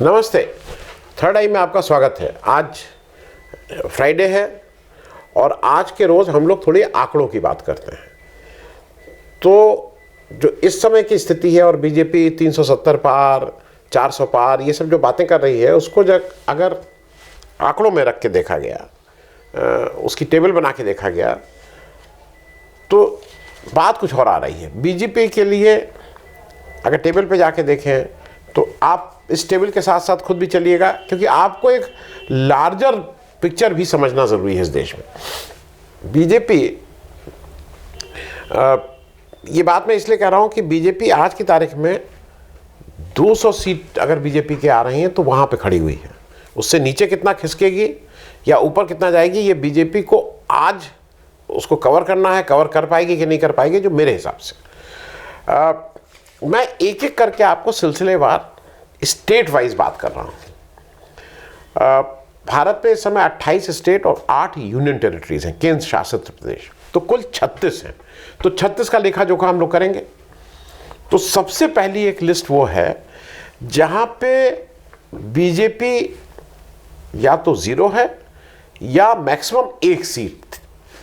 नमस्ते। थर्ड आई में आपका स्वागत है। आज फ्राइडे है और आज के रोज़ हम लोग थोड़ी आंकड़ों की बात करते हैं। तो जो इस समय की स्थिति है और बीजेपी 370 पार, 400 पार, ये सब जो बातें कर रही है, उसको जब अगर आंकड़ों में रख के देखा गया, उसकी टेबल बना के देखा गया, तो बात कुछ और आ रही है। बीजेपी के लिए अगर टेबल पे जाके देखें तो आप इस टेबल के साथ साथ खुद भी चलिएगा, क्योंकि आपको एक लार्जर पिक्चर भी समझना ज़रूरी है इस देश में। बीजेपी, ये बात मैं इसलिए कह रहा हूँ कि बीजेपी आज की तारीख में 200 सीट अगर बीजेपी के आ रही हैं तो वहाँ पे खड़ी हुई है। उससे नीचे कितना खिसकेगी या ऊपर कितना जाएगी, ये बीजेपी को आज उसको कवर करना है। कवर कर पाएगी कि नहीं कर पाएगी, जो मेरे हिसाब से मैं एक एक करके आपको सिलसिलेवार स्टेट वाइज बात कर रहा हूँ। भारत में इस समय 28 स्टेट और 8 यूनियन टेरिटरीज हैं, केंद्र शासित प्रदेश, तो कुल 36 हैं। तो 36 का लेखा जोखा हम लोग करेंगे। तो सबसे पहली एक लिस्ट वो है जहाँ पे बीजेपी या तो जीरो है या मैक्सिमम एक सीट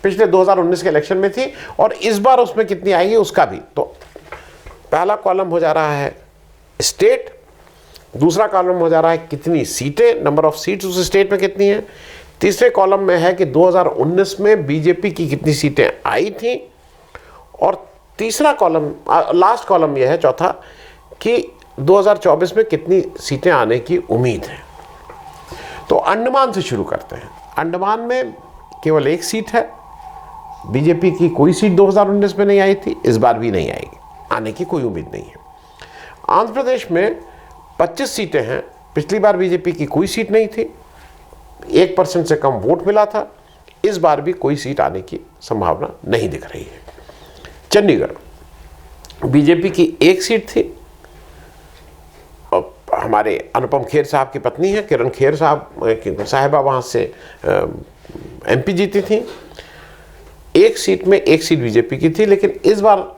पिछले 2019 के इलेक्शन में थी, और इस बार उसमें कितनी आएगी उसका भी। तो पहला कॉलम हो जा रहा है स्टेट, दूसरा कॉलम हो जा रहा है कितनी सीटें, नंबर ऑफ सीट्स उस स्टेट में कितनी है, तीसरे कॉलम में है कि 2019 में बीजेपी की कितनी सीटें आई थी, और तीसरा कॉलम, लास्ट कॉलम यह है चौथा, कि 2024 में कितनी सीटें आने की उम्मीद है। तो अंडमान से शुरू करते हैं। अंडमान में केवल एक सीट है। बीजेपी की कोई सीट 2019 में नहीं आई थी, इस बार भी नहीं आएगी, आने की कोई उम्मीद नहीं है। आंध्र प्रदेश में 25 सीटें हैं। पिछली बार बीजेपी की कोई सीट नहीं थी, 1% से कम वोट मिला था, इस बार भी कोई सीट आने की संभावना नहीं दिख रही है। चंडीगढ़, बीजेपी की एक सीट थी, और हमारे अनुपम खेर साहब की पत्नी है किरण खेर साहिबा वहाँ से एमपी जीती थी। एक सीट में एक सीट बीजेपी की थी, लेकिन इस बार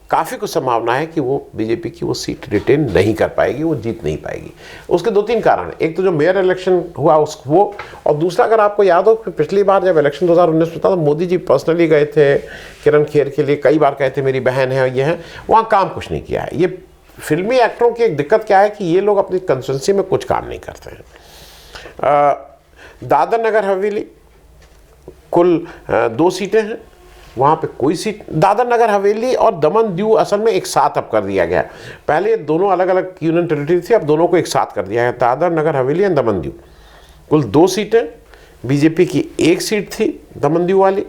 काफ़ी कुछ संभावना है कि वो बीजेपी की वो सीट रिटेन नहीं कर पाएगी, वो जीत नहीं पाएगी। उसके दो तीन कारण हैं। एक तो जो मेयर इलेक्शन हुआ वो, और दूसरा अगर आपको याद हो कि पिछली बार जब इलेक्शन 2019 में था तो मोदी जी पर्सनली गए थे किरण खेर के लिए, कई बार कहे थे मेरी बहन है और ये है, वहाँ काम कुछ नहीं किया है। ये फिल्मी एक्टरों की एक दिक्कत क्या है कि ये लोग अपनी कंस्टिट्यूंसी में कुछ काम नहीं करते हैं। दादर नगर हवेली, कुल 2 सीटें हैं, वहाँ पे कोई सीट, दादर नगर हवेली और दमन दीव असल में एक साथ अब कर दिया गया। पहले दोनों अलग अलग यूनियन टेरिटरी थी, अब दोनों को एक साथ कर दिया है। दादर नगर हवेली एंड दमन दीव, कुल 2 सीटें। बीजेपी की एक सीट थी दमन दीव वाली,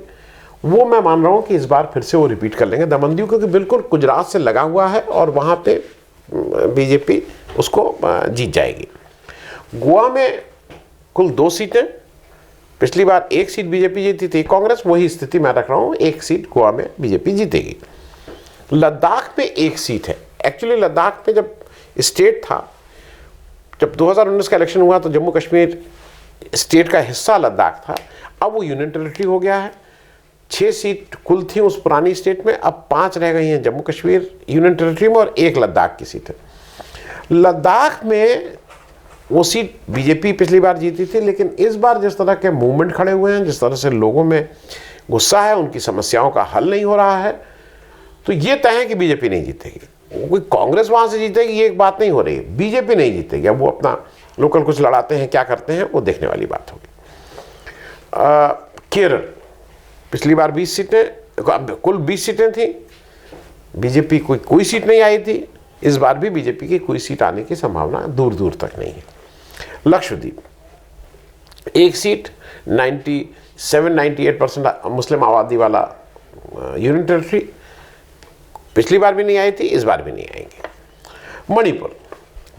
वो मैं मान रहा हूँ कि इस बार फिर से वो रिपीट कर लेंगे दमन दीव, क्योंकि बिल्कुल गुजरात से लगा हुआ है और वहाँ पे बीजेपी उसको जीत जाएगी। गोवा में कुल 2 सीटें, पिछली बार एक सीट बीजेपी जीती थी कांग्रेस, वही स्थिति मैं रख रहा हूँ, एक सीट गोवा में बीजेपी जीतेगी। लद्दाख में एक सीट है। एक्चुअली लद्दाख में जब स्टेट था, जब 2019 का इलेक्शन हुआ तो जम्मू कश्मीर स्टेट का हिस्सा लद्दाख था, अब वो यूनियन टेरिटरी हो गया है। 6 सीट कुल थी उस पुरानी स्टेट में, अब 5 रह गई हैं जम्मू कश्मीर यूनियन टेरिटरी में और 1 लद्दाख की सीट है। लद्दाख में वो सीट बीजेपी पिछली बार जीती थी, लेकिन इस बार जिस तरह के मूवमेंट खड़े हुए हैं, जिस तरह से लोगों में गुस्सा है, उनकी समस्याओं का हल नहीं हो रहा है, तो ये तय है कि बीजेपी नहीं जीतेगी। कोई कांग्रेस वहाँ से जीतेगी ये एक बात नहीं हो रही है, बीजेपी नहीं जीतेगी। अब वो अपना लोकल कुछ लड़ाते हैं, क्या करते हैं, वो देखने वाली बात होगी। केरल, पिछली बार 20 सीटें, कुल 20 सीटें थी, बीजेपी कोई सीट नहीं आई थी, इस बार भी बीजेपी की कोई सीट आने की संभावना दूर दूर तक नहीं है। लक्षद्वीप, एक सीट, 97-98% मुस्लिम आबादी वाला यूनियन टेरिटरी, पिछली बार भी नहीं आई थी, इस बार भी नहीं आएंगे।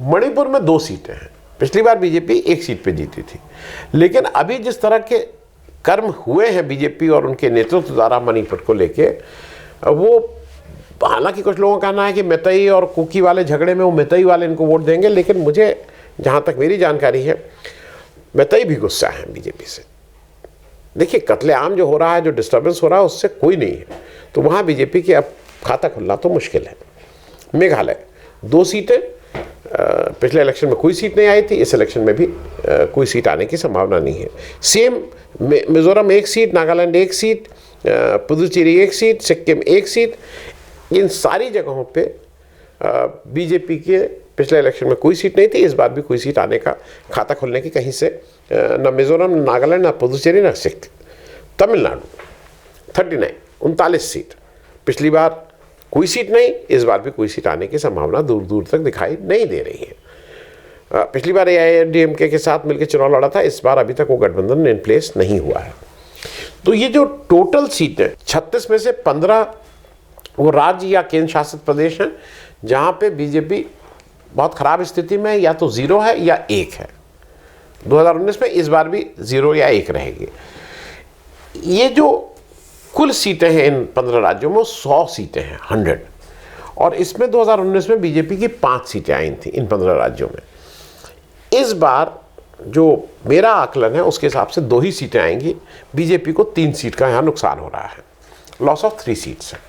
मणिपुर में 2 सीटें हैं। पिछली बार बीजेपी एक सीट पे जीती थी, लेकिन अभी जिस तरह के कर्म हुए हैं बीजेपी और उनके नेतृत्व द्वारा मणिपुर को लेके, वो, हालांकि कुछ लोगों का कहना है कि मैतई और कुकी वाले झगड़े में वो मैतई वाले इनको वोट देंगे, लेकिन मुझे जहाँ तक मेरी जानकारी है मैतई भी गुस्सा है बीजेपी से। देखिए, कत्लेआम जो हो रहा है, जो डिस्टर्बेंस हो रहा है, उससे कोई नहीं है, तो वहाँ बीजेपी की अब खाता खुलना तो मुश्किल है। मेघालय 2 सीटें, पिछले इलेक्शन में कोई सीट नहीं आई थी, इस इलेक्शन में भी कोई सीट आने की संभावना नहीं है। Same Mizoram 1 seat, Nagaland 1 seat, Puducherry 1 seat, Sikkim 1 seat, इन सारी जगहों पे बीजेपी के पिछले इलेक्शन में कोई सीट नहीं थी, इस बार भी कोई सीट आने का खाता खुलने की कहीं से न मिजोरम, न नागालैंड, न पुदुचेरी, न सिक्किम। तमिलनाडु 39 सीट, पिछली बार कोई सीट नहीं, इस बार भी कोई सीट आने की संभावना दूर दूर तक दिखाई नहीं दे रही है। पिछली बार AIADMK के साथ मिलकर चुनाव लड़ा था, इस बार अभी तक वो गठबंधन इन प्लेस नहीं हुआ है। तो ये जो टोटल सीटें 36 में से 15 वो राज्य या केंद्र शासित प्रदेश हैं जहाँ पे बीजेपी बहुत खराब स्थिति में या तो 0 है या 1 है। 2019 में इस बार भी 0 या 1 रहेगी। ये जो कुल सीटें हैं इन 15 राज्यों में 100 सीटें हैं, 100, और इसमें 2019 में बीजेपी की 5 सीटें आई थी इन 15 राज्यों में। इस बार जो मेरा आकलन है उसके हिसाब से 2 ही सीटें आएंगी, बीजेपी को 3 सीट का यहाँ नुकसान हो रहा है, लॉस ऑफ 3 सीट्स है।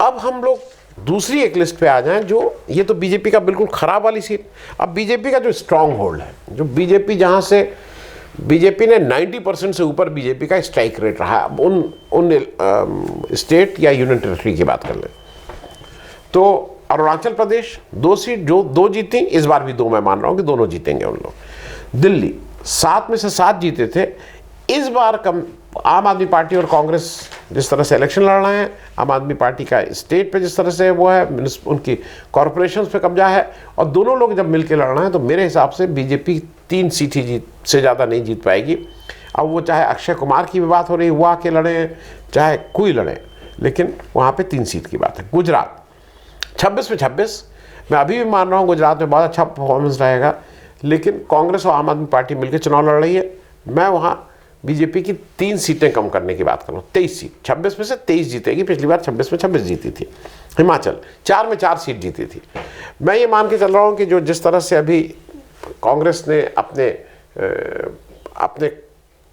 अब हम लोग दूसरी एक लिस्ट पे आ जाएं, जो ये तो बीजेपी का बिल्कुल खराब वाली सीट। अब बीजेपी का जो स्ट्रांग होल्ड है, जो बीजेपी जहाँ से बीजेपी ने 90% से ऊपर बीजेपी का स्ट्राइक रेट रहा है, उन स्टेट या यूनियन टेरिटरी की बात कर लें तो अरुणाचल प्रदेश 2 सीट जो 2 जीती, इस बार भी 2 मैं मान रहा हूँ कि दोनों जीतेंगे उन लोग। दिल्ली 7 में से 7 जीते थे, इस बार कम आम आदमी पार्टी और कांग्रेस जिस तरह से इलेक्शन लड़ रहे हैं, आम आदमी पार्टी का स्टेट पे जिस तरह से वो है, उनकी कॉरपोरेशंस पे कब्जा है, और दोनों लोग जब मिलकर लड़ रहे हैं तो मेरे हिसाब से बीजेपी 3 सीट ही से ज़्यादा नहीं जीत पाएगी। अब वो चाहे अक्षय कुमार की भी बात हो रही है, वो आके लड़े, चाहे कोई लड़े, लेकिन वहाँ पे 3 सीट की बात है। गुजरात 26 में 26, मैं अभी भी मान रहा हूँ गुजरात में बहुत अच्छा परफॉर्मेंस रहेगा, लेकिन कांग्रेस और आम आदमी पार्टी मिलकर चुनाव लड़ रही है। मैं वहाँ बीजेपी की 3 सीटें कम करने की बात कर रहा हूँ। 23 सीट, 26 में से 23 जीतेगी, पिछली बार 26 में 26 जीती थी। हिमाचल 4 में 4 सीट जीती थी। मैं ये मान के चल रहा हूँ कि जो जिस तरह से अभी कांग्रेस ने अपने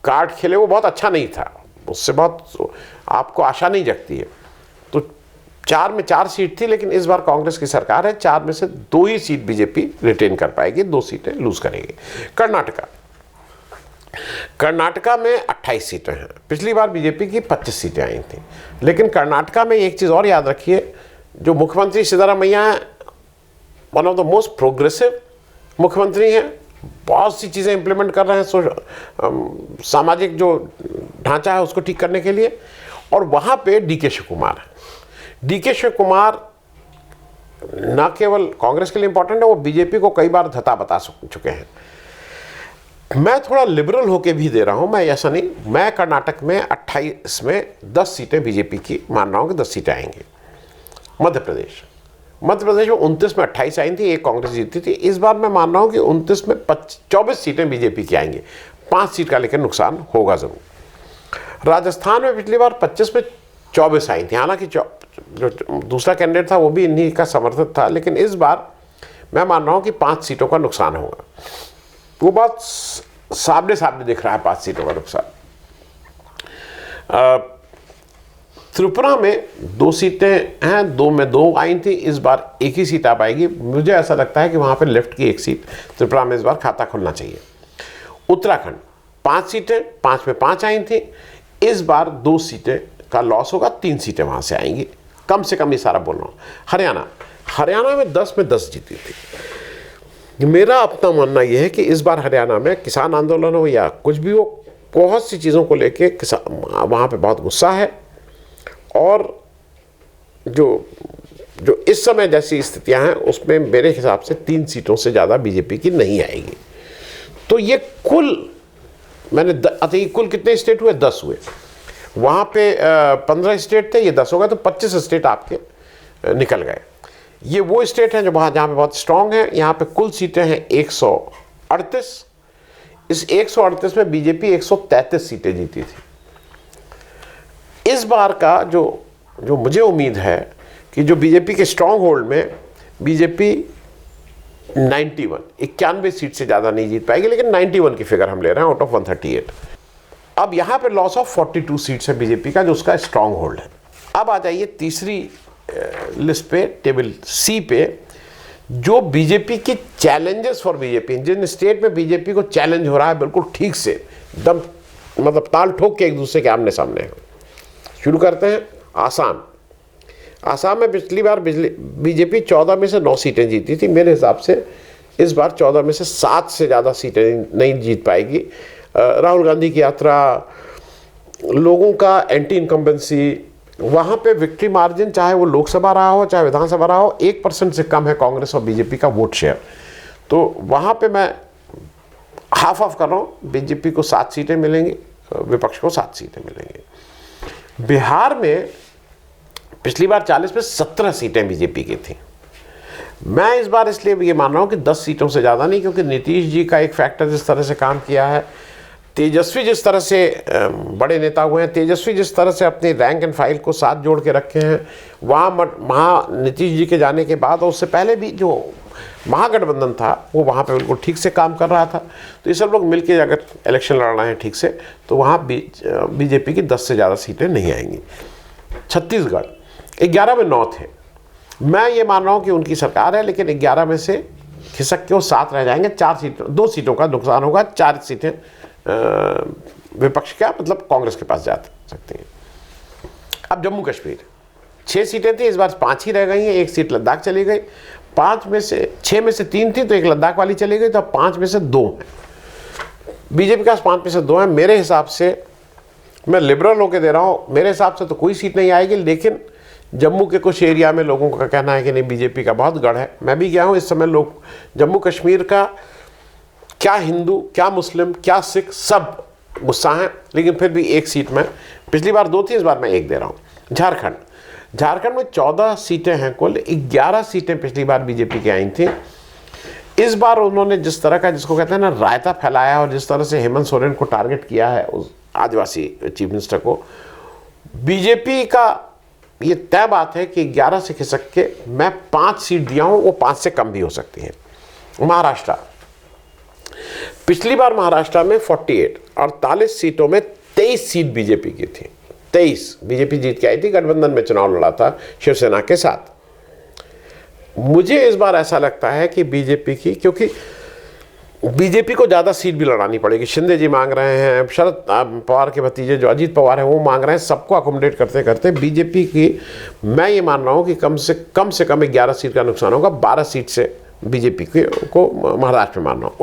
कार्ड खेले वो बहुत अच्छा नहीं था, उससे बहुत आपको आशा नहीं जगती है। तो 4 में 4 सीट थी, लेकिन इस बार कांग्रेस की सरकार है, 4 में से 2 ही सीट बीजेपी रिटेन कर पाएगी, 2 सीटें लूज करेगी। कर्नाटका में 28 सीटें हैं, पिछली बार बीजेपी की 25 सीटें आई थी। लेकिन कर्नाटका में एक चीज़ और याद रखिए, जो मुख्यमंत्री सिद्धारमैया हैं, one of the most progressive मुख्यमंत्री हैं, बहुत सी चीज़ें इंप्लीमेंट कर रहे हैं सामाजिक जो ढांचा है उसको ठीक करने के लिए। और वहाँ पे DK शिव कुमार है। DK शिव कुमार न केवल कांग्रेस के लिए इंपॉर्टेंट है, वो बीजेपी को कई बार धता बता चुके हैं। मैं थोड़ा लिबरल होके भी दे रहा हूँ, मैं ऐसा नहीं, मैं कर्नाटक में 28 में 10 सीटें बीजेपी की मान रहा हूँ कि 10 सीटें आएंगी। मध्य प्रदेश में 29 में 28 आई थी, 1 कांग्रेस जीती थी। इस बार मैं मान रहा हूँ कि 29 में 24 सीटें बीजेपी की आएंगी, 5 सीट का लेकिन नुकसान होगा ज़रूर। राजस्थान में पिछली बार 25 में 24 आई थी, हालांकि जो दूसरा कैंडिडेट था वो भी इन्हीं का समर्थक था, लेकिन इस बार मैं मान रहा हूँ कि 5 सीटों का नुकसान होगा। वो बात सामने सामने दिख रहा है, 5 सीटों का नुकसान। त्रिपुरा में 2 सीटें हैं, 2 में 2 आई थी, इस बार 1 ही सीट आ पाएगी। मुझे ऐसा लगता है कि वहाँ पे लेफ्ट की 1 सीट त्रिपुरा में इस बार खाता खुलना चाहिए। उत्तराखंड 5 सीटें, 5 में 5 आई थी, इस बार 2 सीटें का लॉस होगा, 3 सीटें वहाँ से आएंगी, कम से कम ये सारा बोल रहा हूँ। हरियाणा में 10 में 10 जीती थी। मेरा अपना मानना यह है कि इस बार हरियाणा में किसान आंदोलन हो या कुछ भी हो, बहुत सी चीज़ों को लेके वहाँ पे बहुत गुस्सा है, और जो इस समय जैसी स्थितियां हैं उसमें मेरे हिसाब से 3 सीटों से ज़्यादा बीजेपी की नहीं आएगी। तो ये कुल कुल कितने स्टेट हुए? 10 हुए। वहाँ पे 15 स्टेट थे, ये 10 हो गए, तो 25 स्टेट आपके निकल गए। ये वो स्टेट हैं जहाँ पे बहुत स्ट्रांग है। यहाँ पे कुल सीटें हैं 138। इस 138 में बीजेपी 133 सीटें जीती थी। इस बार का जो मुझे उम्मीद है कि जो बीजेपी के स्ट्रांग होल्ड में बीजेपी 91 सीट से ज़्यादा नहीं जीत पाएगी, लेकिन 91 की फिगर हम ले रहे हैं आउट ऑफ 138। अब यहाँ पे लॉस ऑफ 42 सीट्स है बीजेपी का, जो उसका स्ट्रांग होल्ड है। अब आ जाइए तीसरी लिस्ट पे, टेबल सी पे, जो बीजेपी के चैलेंजेस फॉर बीजेपी, जिन स्टेट में बीजेपी को चैलेंज हो रहा है बिल्कुल ठीक से, एकदम मतलब ताल ठोक के एक दूसरे के आमने सामने है। शुरू करते हैं आसाम। आसाम में पिछली बार बीजेपी 14 में से 9 सीटें जीती थी। मेरे हिसाब से इस बार 14 में से 7 से ज़्यादा सीटें नहीं जीत पाएगी। राहुल गांधी की यात्रा, लोगों का एंटी इनकम्बेंसी, वहाँ पे विक्ट्री मार्जिन चाहे वो लोकसभा रहा हो चाहे विधानसभा रहा हो 1% से कम है कांग्रेस और बीजेपी का वोट शेयर। तो वहाँ पे मैं हाफ ऑफ कर रहा हूँ, बीजेपी को 7 सीटें मिलेंगी, विपक्ष को 7 सीटें मिलेंगी। बिहार में पिछली बार 40 में 17 सीटें बीजेपी की थी। मैं इस बार इसलिए ये मान रहा हूँ कि 10 सीटों से ज़्यादा नहीं, क्योंकि नीतीश जी का एक फैक्टर जिस तरह से काम किया है, तेजस्वी जिस तरह से बड़े नेता हुए हैं, तेजस्वी जिस तरह से अपनी रैंक एंड फाइल को साथ जोड़ के रखे हैं, वहाँ नीतीश जी के जाने के बाद और उससे पहले भी जो महागठबंधन था वो वहाँ पे बिल्कुल ठीक से काम कर रहा था। तो ये सब लोग मिलके अगर इलेक्शन लड़ रहे हैं ठीक से, तो वहाँ बीजेपी की 10 से ज़्यादा सीटें नहीं आएंगी। छत्तीसगढ़ 11 में 9 थे। मैं ये मान रहा हूँ कि उनकी सरकार है, लेकिन 11 में से खिसक के वो 7 रह जाएंगे। 2 सीटों का नुकसान होगा, 4 सीटें विपक्ष का मतलब कांग्रेस के पास जा सकती हैं। अब जम्मू कश्मीर 6 सीटें थी, इस बार 5 ही रह गई हैं। 1 सीट लद्दाख चली गई। 6 में से 3 थी, तो 1 लद्दाख वाली चली गई, तो अब 5 में से 2 हैं। बीजेपी के पास 5 में से 2 हैं। मेरे हिसाब से, मैं लिबरल होकर दे रहा हूँ, मेरे हिसाब से तो कोई सीट नहीं आएगी, लेकिन जम्मू के कुछ एरिया में लोगों का कहना है कि नहीं, बीजेपी का बहुत गढ़ है। मैं भी गया हूँ। इस समय लोग जम्मू कश्मीर का, क्या हिंदू क्या मुस्लिम क्या सिख, सब गुस्सा हैं, लेकिन फिर भी 1 सीट में, पिछली बार 2 थी, इस बार मैं 1 दे रहा हूँ। झारखंड में 14 सीटें हैं कुल, 11 सीटें पिछली बार बीजेपी की आई थी। इस बार उन्होंने जिस तरह का, जिसको कहते हैं ना, रायता फैलाया, और जिस तरह से हेमंत सोरेन को टारगेट किया है, उस आदिवासी चीफ मिनिस्टर को, बीजेपी का ये तय बात है कि 11 से खिसक के मैं 5 सीट दिया हूँ, वो 5 से कम भी हो सकती है। महाराष्ट्र, पिछली बार महाराष्ट्र में 48 सीटों में 23 सीट बीजेपी की थी। 23 बीजेपी जीत के आई थी, गठबंधन में चुनाव लड़ा था शिवसेना के साथ। मुझे इस बार ऐसा लगता है कि बीजेपी की, क्योंकि बीजेपी को ज़्यादा सीट भी लड़ानी पड़ेगी। शिंदे जी मांग रहे हैं, शरद पवार के भतीजे जो अजीत पवार हैं वो मांग रहे हैं, सबको अकोमोडेट करते करते बीजेपी की, मैं ये मान रहा हूँ कि कम से कम 11 सीट का नुकसान होगा। 12 सीट से बीजेपी को महाराष्ट्र में मान रहा हूँ।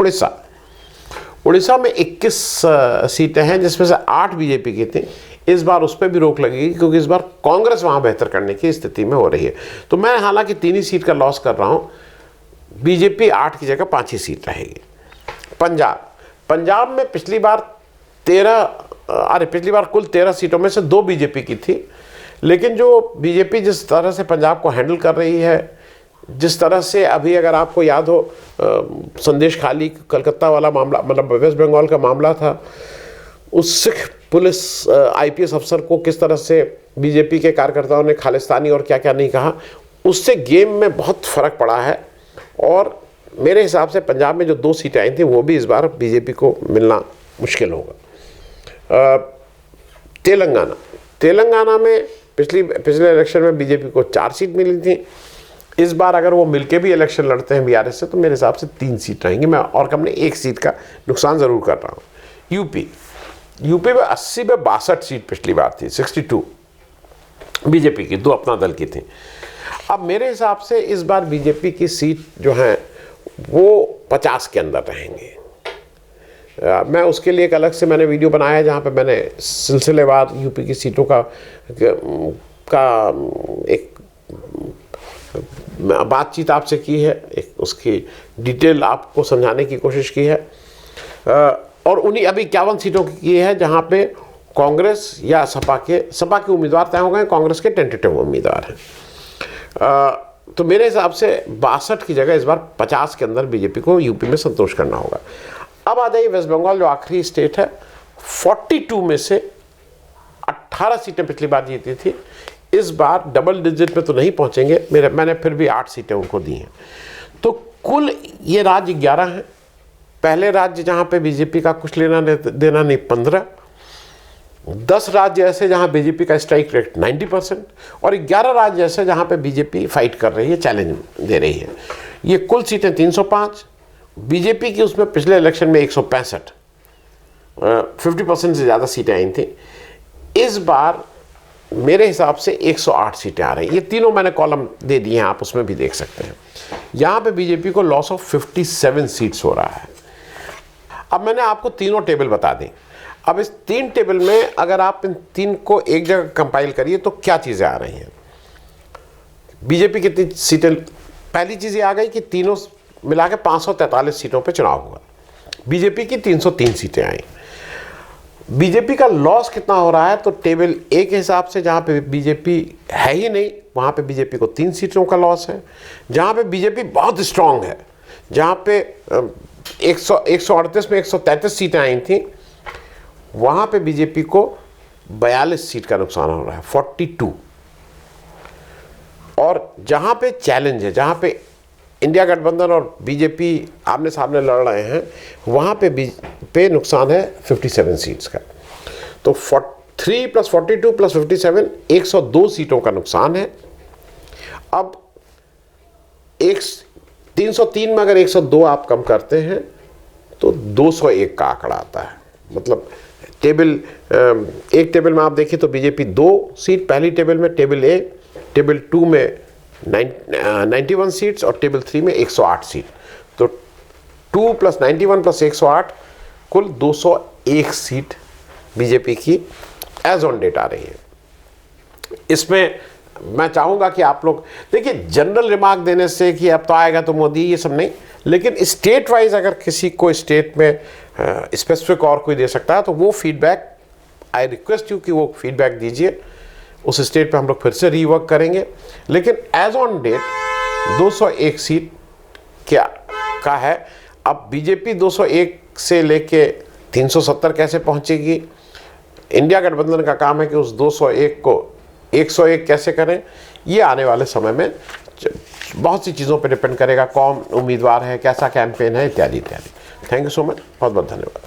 उड़ीसा में 21 सीटें हैं, जिसमें से 8 बीजेपी की थी। इस बार उस पर भी रोक लगेगी, क्योंकि इस बार कांग्रेस वहाँ बेहतर करने की स्थिति में हो रही है। तो मैं हालांकि 3 ही सीट का लॉस कर रहा हूँ, बीजेपी 8 की जगह 5 ही सीट रहेगी। पंजाब में पिछली बार कुल 13 सीटों में से 2 बीजेपी की थी, लेकिन जो बीजेपी जिस तरह से पंजाब को हैंडल कर रही है, जिस तरह से अभी अगर आपको याद हो, संदेश खाली कलकत्ता वाला मामला, मतलब वेस्ट बंगाल का मामला था, उस सिख पुलिस IPS अफसर को किस तरह से बीजेपी के कार्यकर्ताओं ने खालिस्तानी और क्या क्या नहीं कहा, उससे गेम में बहुत फ़र्क पड़ा है। और मेरे हिसाब से पंजाब में जो 2 सीटें आई थी, वो भी इस बार बीजेपी को मिलना मुश्किल होगा। तेलंगाना में पिछले इलेक्शन में बीजेपी को 4 सीट मिली थी। इस बार अगर वो मिलके भी इलेक्शन लड़ते हैं BRS से, तो मेरे हिसाब से 3 सीट रहेंगी। मैं और कम नहीं 1 सीट का नुकसान ज़रूर कर रहा हूँ। यूपी में 80 में 62 सीट पिछली बार थी, 62 बीजेपी की, 2 अपना दल की थी। अब मेरे हिसाब से इस बार बीजेपी की सीट जो हैं वो 50 के अंदर रहेंगे। मैं उसके लिए एक अलग से मैंने वीडियो बनाया है, जहाँ पे मैंने सिलसिलेवार यूपी की सीटों का एक बातचीत आपसे की है, एक उसकी डिटेल आपको समझाने की कोशिश की है। और उन्हीं अभी 51 सीटों की है, जहाँ पे कांग्रेस या सपा के उम्मीदवार तय हो गए, कांग्रेस के टेंटेटिव उम्मीदवार हैं। तो मेरे हिसाब से 62 की जगह इस बार 50 के अंदर बीजेपी को यूपी में संतोष करना होगा। अब आ जाइए वेस्ट बंगाल, जो आखिरी स्टेट है। 42 में से 18 सीटें पिछली बार जीती थी, इस बार डबल डिजिट में तो नहीं पहुंचेंगे, मैंने फिर भी 8 सीटें उनको दी हैं। तो कुल ये राज्य 11 हैं। पहले राज्य जहाँ पे बीजेपी का कुछ लेना देना नहीं 15, 10 राज्य ऐसे जहाँ बीजेपी का स्ट्राइक रेट 90%, और 11 राज्य ऐसे जहाँ पे बीजेपी फाइट कर रही है, चैलेंज दे रही है। ये कुल सीटें 305, बीजेपी की उसमें पिछले इलेक्शन में 165, 50% से ज़्यादा सीटें आई थी। इस बार मेरे हिसाब से 108 सीटें आ रही हैं। ये तीनों मैंने कॉलम दे दिए हैं, आप उसमें भी देख सकते हैं। यहाँ पे बीजेपी को लॉस ऑफ 57 सीट्स हो रहा है। अब मैंने आपको तीनों टेबल बता दी। अब इस 3 टेबल में अगर आप इन 3 को एक जगह कंपाइल करिए तो क्या चीज़ें आ रही हैं। बीजेपी कितनी सीटें, पहली चीज़ ये आ गई कि तीनों मिला के 543 सीटों पे चुनाव हुआ। बीजेपी की 303 सीटें आई। बीजेपी का लॉस कितना हो रहा है, तो टेबल ए के हिसाब से जहाँ पे बीजेपी है ही नहीं वहाँ पे बीजेपी को 3 सीटों का लॉस है। जहाँ पे बीजेपी बहुत स्ट्रांग है, जहाँ पे 138 में 133 सीटें आई थी, वहाँ पे बीजेपी को 42 सीट का नुकसान हो रहा है, 42। और जहाँ पे चैलेंज है, जहाँ पे इंडिया गठबंधन और बीजेपी आमने सामने लड़ रहे हैं, वहाँ पे नुकसान है 57 सीट्स का। तो 3 + 42 + 57 102 सीटों का नुकसान है। अब 303 में अगर 102 आप कम करते हैं तो 201 का आंकड़ा आता है। मतलब एक टेबल में आप देखिए तो बीजेपी 2 सीट पहली टेबल में, टेबल ए, टेबल 2 में 91 सीट्स और टेबल 3 में 108 सीट। तो 2 + 91 + 108 कुल 201 सीट बीजेपी की एज ऑन डेट आ रही है। इसमें मैं चाहूँगा कि आप लोग देखिए, जनरल रिमार्क देने से कि अब तो आएगा तो मोदी, ये सब नहीं, लेकिन स्टेट वाइज अगर किसी को स्टेट में स्पेसिफिक और कोई दे सकता है तो वो फीडबैक, आई रिक्वेस्ट यू कि वो फीडबैक दीजिए। उस स्टेट पे हम लोग फिर से रीवर्क करेंगे। लेकिन एज ऑन डेट 201 सीट क्या का है। अब बीजेपी 201 से लेके 370 कैसे पहुंचेगी, इंडिया गठबंधन का काम है कि उस 201 को 101 कैसे करें। ये आने वाले समय में बहुत सी चीज़ों पर डिपेंड करेगा, कौन उम्मीदवार है, कैसा कैंपेन है, इत्यादि इत्यादि। थैंक यू सो मच, बहुत बहुत धन्यवाद।